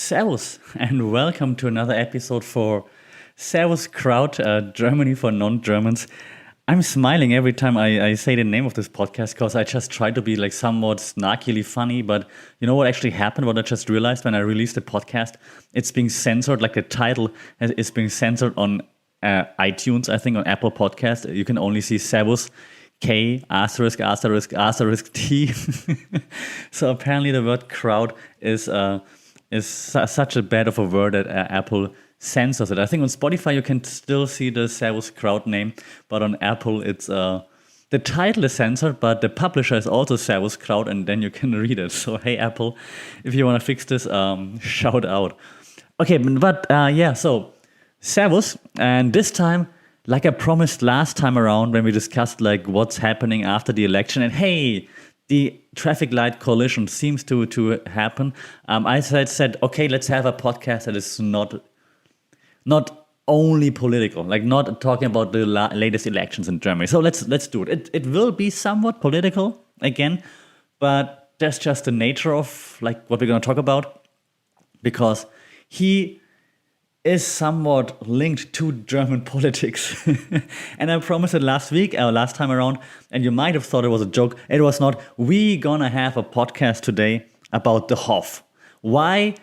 Servus and welcome to another episode for Servus Kraut, Germany for non-Germans. I'm smiling every time I say the name of this podcast because I just try to be like somewhat snarkily funny. But you know what actually happened? What I just realized when I released the podcast, it's being censored. Like the title is being censored on iTunes. I think on Apple Podcast you can only see Servus K asterisk asterisk asterisk T. So apparently the word crowd is such a bad of a word that Apple censors it. I think on Spotify you can still see the Servus Kraut name, but on Apple it's the title is censored, but the publisher is also Servus Kraut, and then you can read it. So hey Apple, if you want to fix this, shout out. Okay, but so Servus, and this time, like I promised last time around when we discussed like what's happening after the election, and hey, the traffic light collision seems to happen. I said, okay, let's have a podcast that is not only political, like not talking about the latest elections in Germany. So let's do it. It will be somewhat political again, but that's just the nature of like what we're going to talk about, because he is somewhat linked to German politics. And I promised it last time around, and you might have thought it was a joke. It was not. We gonna have a podcast today about the Hoff. Why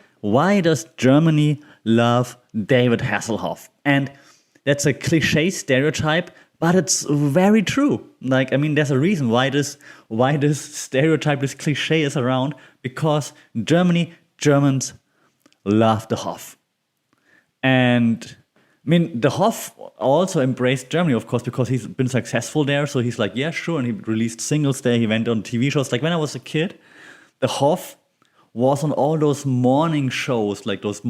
does Germany love David Hasselhoff? And that's a cliche stereotype, but it's very true. Like, I mean, there's a reason why this stereotype, this cliche is around, because Germans love the Hoff. And I mean, the Hoff also embraced Germany, of course, because he's been successful there. So he's like, yeah, sure. And he released singles there. He went on TV shows. Like when I was a kid, the Hoff was on all those morning shows, like those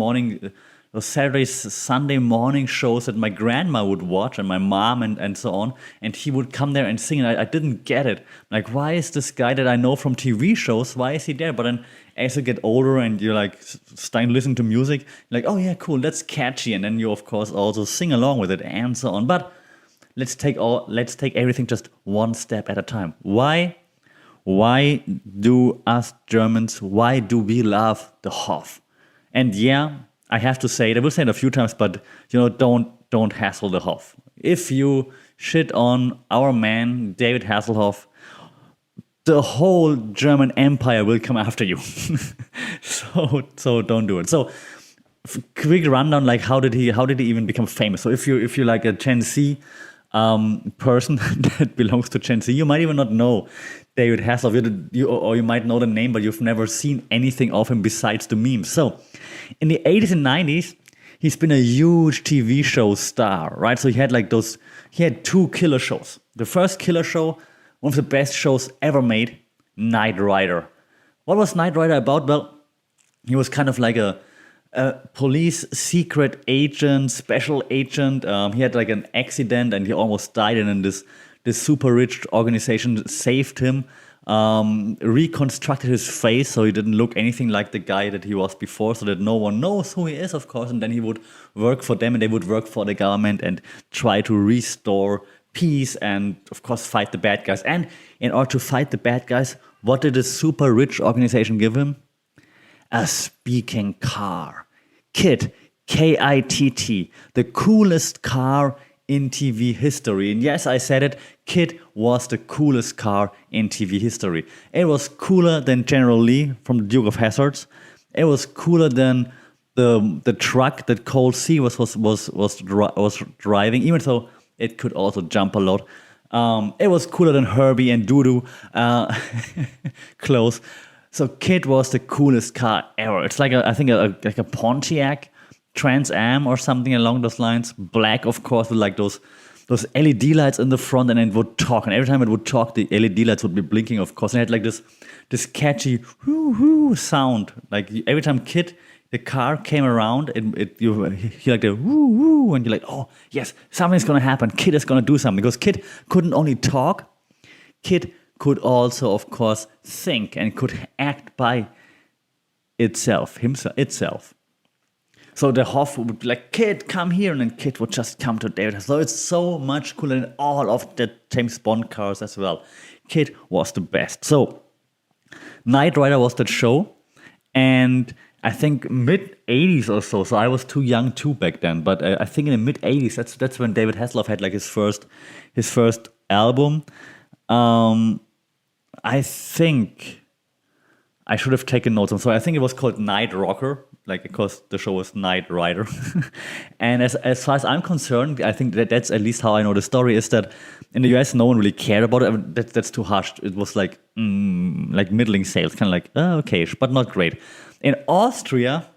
Saturday, Sunday morning shows that my grandma would watch and my mom and so on. And he would come there and sing. And I didn't get it. Like, why is this guy that I know from TV shows, why is he there? But then as you get older and you're like starting to listen to music, you're like, oh yeah, cool, that's catchy. And then you, of course, also sing along with it and so on. But let's take everything just one step at a time. Why do us Germans, why do we love the Hoff? And yeah, I have to say it, I will say it a few times, but don't hassle the Hoff. If you shit on our man, David Hasselhoff, the whole German Empire will come after you. so don't do it. So quick rundown, like how did he even become famous? So if you're like a Gen Z person that belongs to Gen Z, you might even not know David Hasselhoff, or you might know the name, but you've never seen anything of him besides the memes. So in the 80s and 90s, he's been a huge TV show star, right? So he had two killer shows. The first killer show, one of the best shows ever made, Knight Rider. What was Knight Rider about? Well, he was kind of like a police secret agent, special agent. He had like an accident and he almost died, and then this super rich organization saved him, reconstructed his face so he didn't look anything like the guy that he was before, so that no one knows who he is, of course. And then he would work for them and they would work for the government and try to restore peace and, of course, fight the bad guys. And in order to fight the bad guys, what did this super rich organization give him? A speaking car. KITT, K-I-T-T, the coolest car in TV history. And yes, I said it, KITT was the coolest car in TV history. It was cooler than General Lee from the Duke of Hazzards. It was cooler than the truck that Cole C was driving, even though it could also jump a lot. It was cooler than Herbie and Doodoo. Close. So KITT was the coolest car ever. It's like a Pontiac Trans Am or something along those lines. Black, of course, with like those LED lights in the front, and it would talk. And every time it would talk, the LED lights would be blinking, of course. And it had like this catchy whoo sound. Like every time KITT, the car came around, you hear like the woo woo, and you're like, oh yes, something's gonna happen. KITT is gonna do something, because KITT couldn't only talk, KITT could also, of course, think and could act by itself. So the Hoff would be like, KITT, come here, and then KITT would just come to David. So it's so much cooler than all of the James Bond cars as well. KITT was the best. So Knight Rider was that show, and I think mid '80s or so. So I was too young too back then. But I think in the mid '80s, that's when David Hasselhoff had like his first album. Um, I think I should have taken notes. I'm sorry. I think it was called Night Rocker, like because the show was Night Rider. And as far as I'm concerned, I think that's at least how I know the story is that in the US no one really cared about it. I mean, that's too harsh. It was like middling sales, kind of like okay, but not great. In Austria,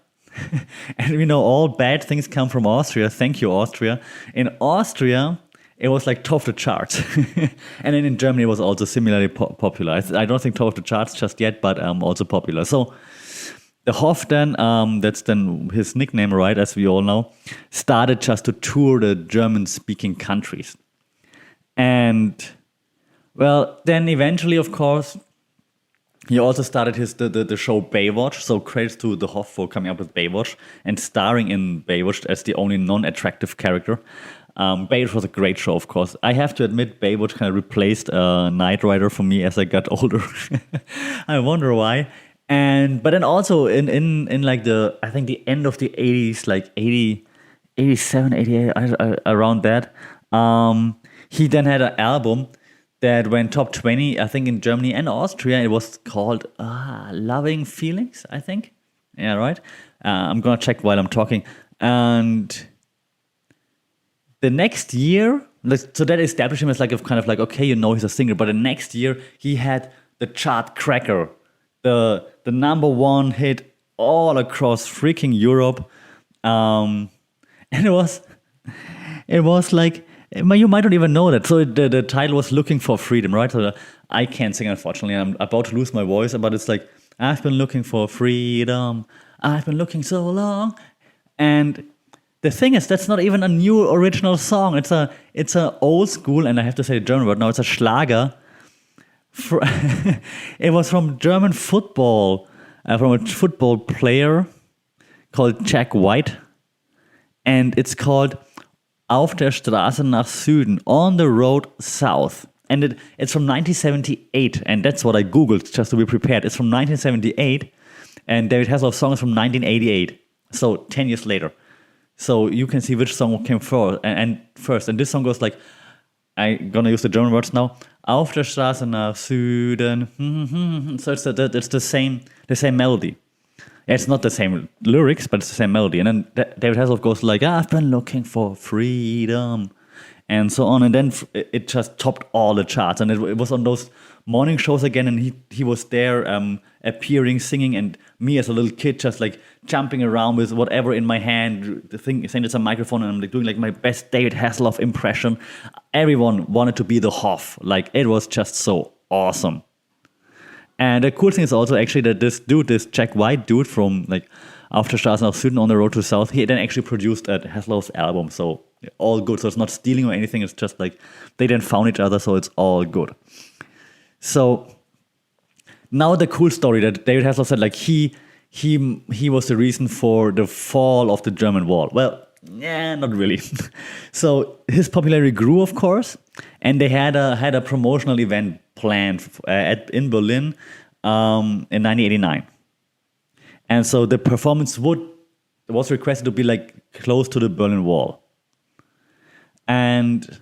and we know all bad things come from Austria. Thank you, Austria. In Austria, it was like top of the charts. And then in Germany, it was also similarly popular. I don't think top of the charts just yet, but also popular. So the Hoff then, that's then his nickname, right, as we all know, started just to tour the German-speaking countries. And, well, then eventually, of course, he also started the show Baywatch, so credits to the Hoff for coming up with Baywatch and starring in Baywatch as the only non-attractive character. Baywatch was a great show, of course. I have to admit, Baywatch kind of replaced Knight Rider for me as I got older. I wonder why. But then also in like I think the end of the 80s, like 80, 87, 88, around that, he then had an album that went top 20, I think, in Germany and Austria. It was called Loving Feelings, I think. Yeah, right? I'm going to check while I'm talking. And the next year, so that established him as like a kind of like, okay, he's a singer. But the next year, he had the chart cracker, the number one hit all across freaking Europe. And it was like, you might not even know that. So the title was Looking for Freedom, right? So I can't sing, unfortunately. I'm about to lose my voice, but it's like, I've been looking for freedom. I've been looking so long. And the thing is, that's not even a new original song. It's a old school, and I have to say the German word now, it's a Schlager. It was from German football, from a football player called Jack White. And it's called Auf der Straße nach Süden, On the Road South. And it's from 1978, and that's what I googled just to be prepared. It's from 1978, and David Hasselhoff's song is from 1988, so 10 years later. So you can see which song came first. And this song goes like, I'm gonna use the German words now. Auf der Straße nach Süden. So it's the same melody. It's not the same lyrics, but it's the same melody. And then David Hasselhoff goes like, I've been looking for freedom, and so on. And then it just topped all the charts. And it was on those morning shows again, and he was there appearing, singing, and me as a little kid just like jumping around with whatever in my hand, saying it's a microphone, and I'm like doing like my best David Hasselhoff impression. Everyone wanted to be the Hoff. Like, it was just so awesome. And the cool thing is also actually that this Jack White dude from like Auf der Straße nach Süden, On the Road to South, he then actually produced a Hasselhoff's album. So all good. So it's not stealing or anything. It's just like they then found each other. So it's all good. So now the cool story that David Hasselhoff said, like he was the reason for the fall of the German wall. Well, yeah, not really. So his popularity grew, of course, and they had a promotional event planned in Berlin in 1989. And so the performance was requested to be like close to the Berlin Wall. And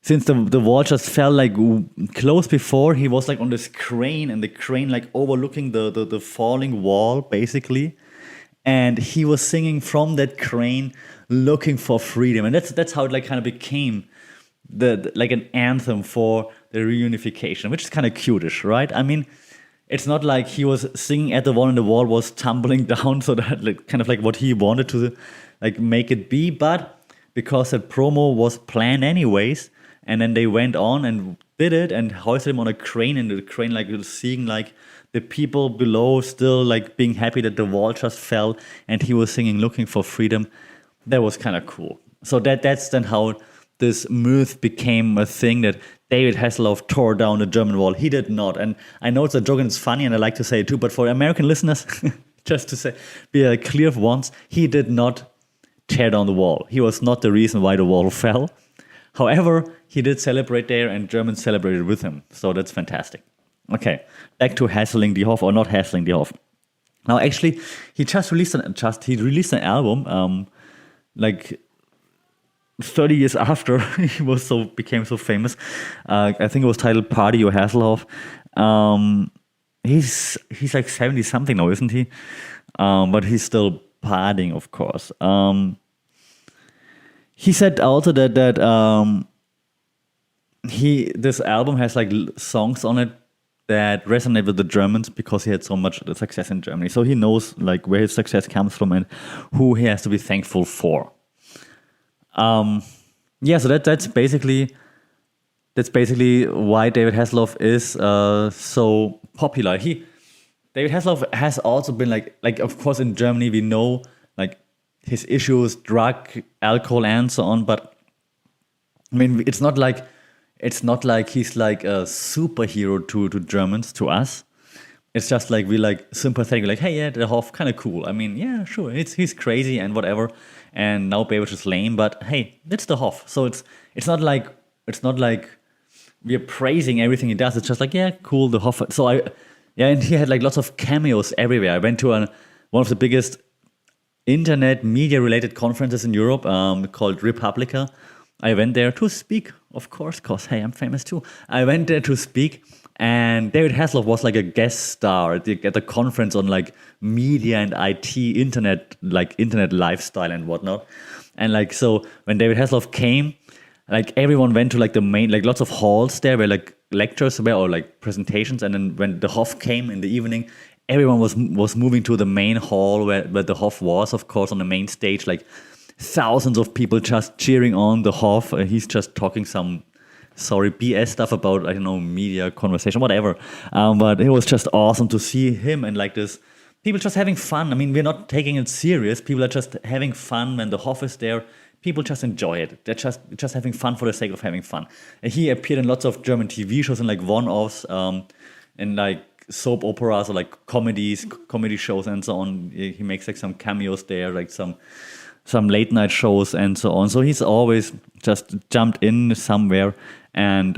since the wall just fell like close before, he was like on this crane, and the crane like overlooking the falling wall basically. And he was singing from that crane, looking for freedom. And that's how it like kind of became like an anthem for the reunification, which is kind of cutish, right? I mean, it's not like he was singing at the wall and the wall was tumbling down, so that like kind of like what he wanted to like make it be. But because that promo was planned anyways, and then they went on and did it and hoisted him on a crane, and the crane like was seeing like the people below still like being happy that the wall just fell, and he was singing looking for freedom. That was kind of cool. So that's then how this myth became a thing that David Hasselhoff tore down the German wall. He did not. And I know it's a joke and it's funny and I like to say it too, but for American listeners, just to say, be clear for once, he did not tear down the wall. He was not the reason why the wall fell. However, he did celebrate there and Germans celebrated with him. So that's fantastic. Okay, back to hassling the Hoff, or not hassling the Hoff. Now, actually, he released an album, like 30 years after he became so famous. I think it was titled "Party or Hasselhoff." He's like 70 something now, isn't he? But he's still partying, of course. He said also that this album has like songs on it that resonate with the Germans because he had so much success in Germany. So he knows like where his success comes from and who he has to be thankful for. So that's basically why David Hasselhoff is so popular. David Hasselhoff has also been like of course in Germany we know like his issues, drug, alcohol, and so on. But I mean, it's not like he's like a superhero to Germans, to us. It's just like we like sympathetic, like, hey, yeah, the Hoff kind of cool. I mean, yeah, sure, he's crazy and whatever. And now Baywatch is lame, but hey, it's the Hoff. So it's not like we're praising everything he does. It's just like, yeah, cool, the Hoff. So and he had like lots of cameos everywhere. I went to one of the biggest internet media related conferences in Europe called Republica. I went there to speak, of course, because hey, I'm famous too. I went there to speak, and David Hasselhoff was like a guest star at the conference on like media and IT, internet lifestyle and whatnot. And like, so when David Hasselhoff came, like everyone went to like the main, like lots of halls there where like lectures were or like presentations. And then when the Hoff came in the evening, everyone was moving to the main hall where the Hoff was, of course, on the main stage, like thousands of people just cheering on the Hoff. He's just talking some BS stuff about, I don't know, media, conversation, whatever. But it was just awesome to see him and like this, people just having fun. I mean, we're not taking it serious. People are just having fun when the Hoff is there. People just enjoy it. They're just having fun for the sake of having fun. And he appeared in lots of German TV shows and like one-offs and like soap operas or like comedy shows and so on. He makes like some cameos there, like some late night shows and so on. So he's always just jumped in somewhere and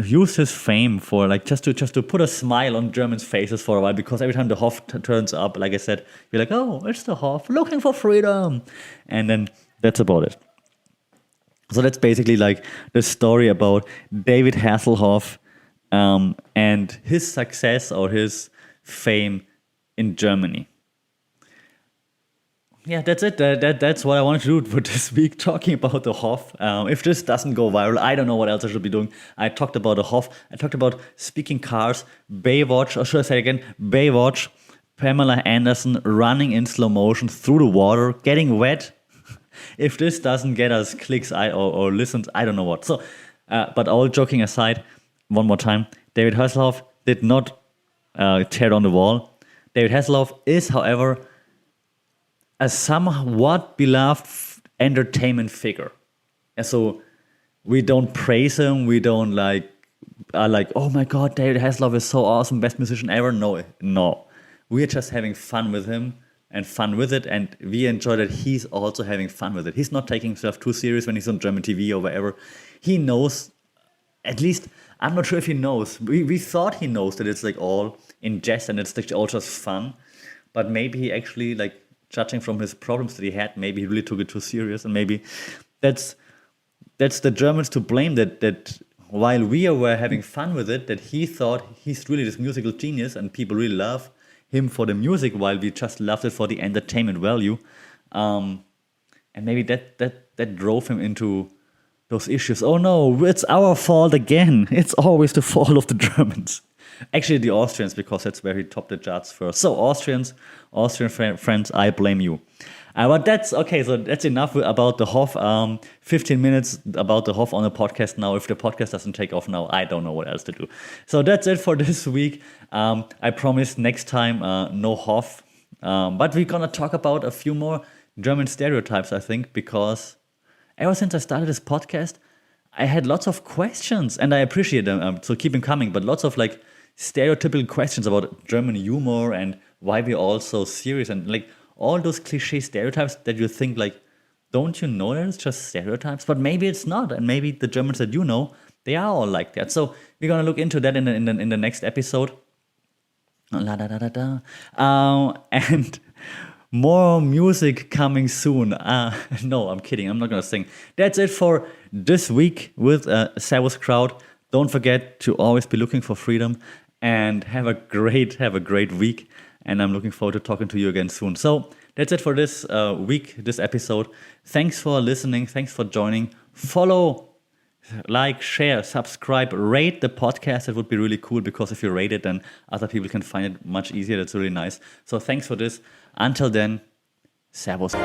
used his fame for like just to put a smile on Germans' faces for a while, because every time the Hoff turns up, like I said, you're like, oh, it's the Hoff looking for freedom, and then that's about it. So that's basically like the story about David Hasselhoff and his success or his fame in Germany. Yeah, that's it. That's what I wanted to do for this week, talking about the Hoff. If this doesn't go viral, I don't know what else I should be doing. I talked about the Hoff. I talked about speaking cars, Baywatch, or should I say again, Baywatch, Pamela Anderson running in slow motion through the water, getting wet. If this doesn't get us clicks or listens, I don't know what. So, but all joking aside, one more time, David Hasselhoff did not tear down the wall. David Hasselhoff is, however, a somewhat beloved entertainment figure. And so we don't praise him, we don't are like, oh my god, David Hasselhoff is so awesome, best musician ever. No. We're just having fun with him and fun with it, and we enjoy that he's also having fun with it. He's not taking himself too serious when he's on German TV or wherever. He knows, at least, I'm not sure if he knows. We thought he knows that it's like all in jest and it's all just fun, but maybe he actually, like, judging from his problems that he had, maybe he really took it too serious, and maybe that's the Germans to blame, that while we were having fun with it, that he thought he's really this musical genius and people really love him for the music, while we just loved it for the entertainment value, and maybe that drove him into those issues. Oh no, it's our fault again. It's always the fault of the Germans. Actually, the Austrians, because that's where he topped the charts first. So Austrian friends, I blame you. But that's okay. So that's enough about the Hoff. 15 minutes about the Hoff on the podcast now. If the podcast doesn't take off now, I don't know what else to do. So that's it for this week. I promise next time no Hoff. But we're gonna talk about a few more German stereotypes, I think, because ever since I started this podcast, I had lots of questions, and I appreciate them. So keep them coming. But lots of like stereotypical questions about German humor and why we're all so serious, and like all those cliche stereotypes that you think like, don't you know that it's just stereotypes? But maybe it's not, and maybe the Germans that you know, they are all like that. So we're gonna look into that in the next episode. La da da da da. And more music coming soon. No, I'm kidding. I'm not gonna sing. That's it for this week with Servus Kraut. Don't forget to always be looking for freedom and have a great week. And I'm looking forward to talking to you again soon. So that's it for this week, this episode. Thanks for listening. Thanks for joining. Follow, like, share, subscribe, rate the podcast. That would be really cool, because if you rate it, then other people can find it much easier. That's really nice. So thanks for this. Until then, Servus.